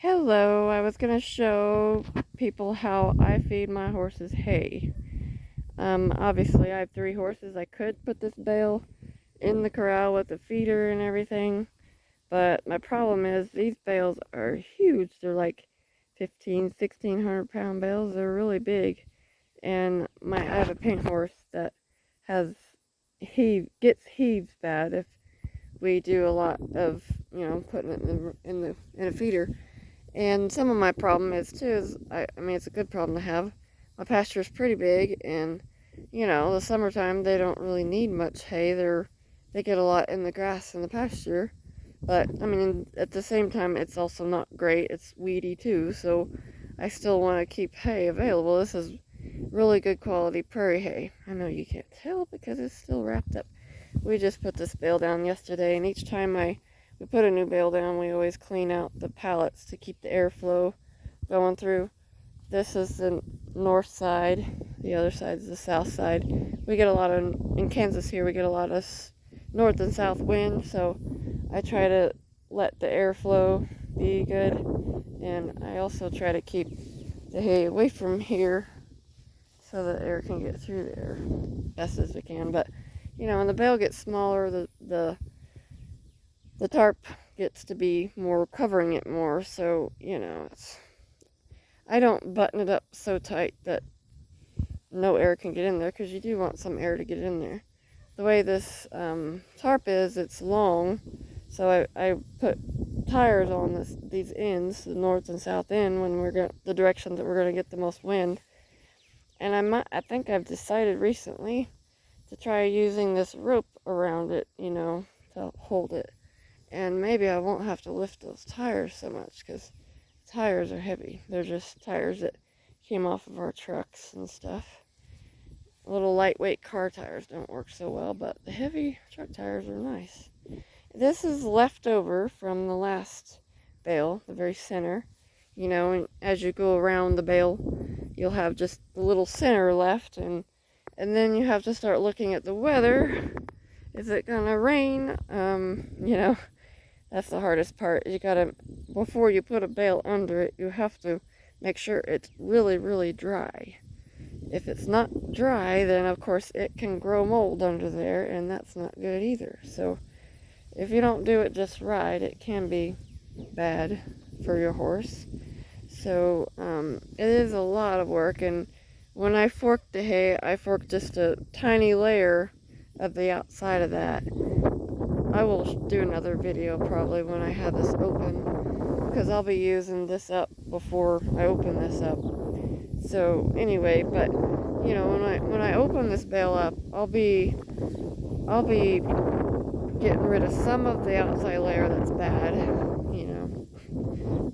Hello, I was going to show people how I feed my horses hay. Obviously I have 3 horses. I could put this bale in the corral with the feeder and everything, but my problem is these bales are huge. They're like 1,600 pound bales. They're really big, and I have a paint horse that has gets heaves bad if we do a lot of putting it in a feeder. And some of my problem is too is I mean it's a good problem to have. My pasture is pretty big, and the summertime they don't really need much hay. They get a lot in the grass in the pasture, but I mean at the same time it's also not great. It's weedy too, so I still want to keep hay available. This is really good quality prairie hay. I know you can't tell because it's still wrapped up. We just put this bale down yesterday, and each time we put a new bale down, we always clean out the pallets to keep the airflow going through. This is the north side, the other side is the south side. We get a lot of, in Kansas here, we get a lot of north and south wind, so I try to let the airflow be good, and I also try to keep the hay away from here so that air can get through there best as we can. But when the bale gets smaller, the tarp gets to be more covering it more, so I don't button it up so tight that no air can get in there, because you do want some air to get in there. The way this tarp is, it's long, so I put tires on these ends, the north and south end, when the direction that we're going to get the most wind. And I think I've decided recently to try using this rope around it, to hold it. And maybe I won't have to lift those tires so much, because tires are heavy. They're just tires that came off of our trucks and stuff. Little lightweight car tires don't work so well, but the heavy truck tires are nice. This is left over from the last bale, the very center. And as you go around the bale, you'll have just the little center left, and then you have to start looking at the weather. Is it gonna rain? That's the hardest part. Before you put a bale under it, you have to make sure it's really, really dry. If it's not dry, then of course it can grow mold under there, and that's not good either. So if you don't do it just right, it can be bad for your horse. So it is a lot of work, and when I fork the hay, I fork just a tiny layer of the outside of that. I will do another video probably when I have this open, because I'll be using this up before I open this up. So anyway, but when I open this bale up, I'll be getting rid of some of the outside layer that's bad.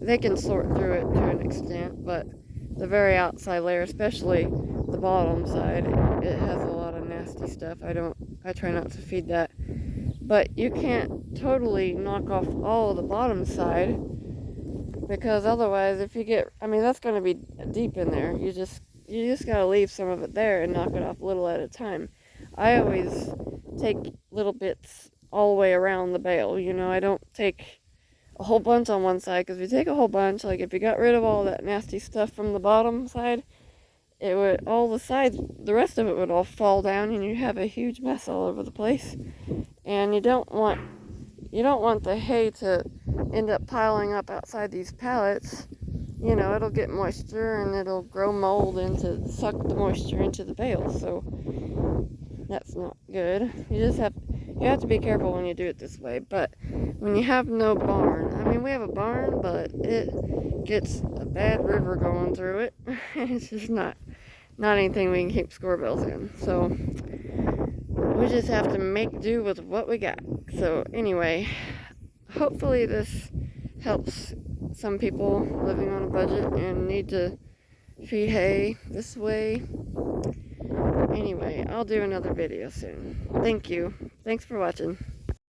They can sort through it to an extent, but the very outside layer, especially the bottom side, it has a lot of nasty stuff. I try not to feed that. But you can't totally knock off all of the bottom side, because otherwise that's going to be deep in there. You just got to leave some of it there and knock it off little at a time. I always take little bits all the way around the bale. I don't take a whole bunch on one side, because if you take a whole bunch, like if you got rid of all that nasty stuff from the bottom side, the rest of it would all fall down, and you have a huge mess all over the place. And you don't want the hay to end up piling up outside these pallets. It'll get moisture, and it'll grow mold and suck the moisture into the bale. So that's not good. You have to be careful when you do it this way. But when you have no barn, we have a barn, but it gets a bad river going through it. It's just not anything we can keep score bells in. So we just have to make do with what we got. So anyway, hopefully this helps some people living on a budget and need to feed hay this way. Anyway, I'll do another video soon. Thank you. Thanks for watching.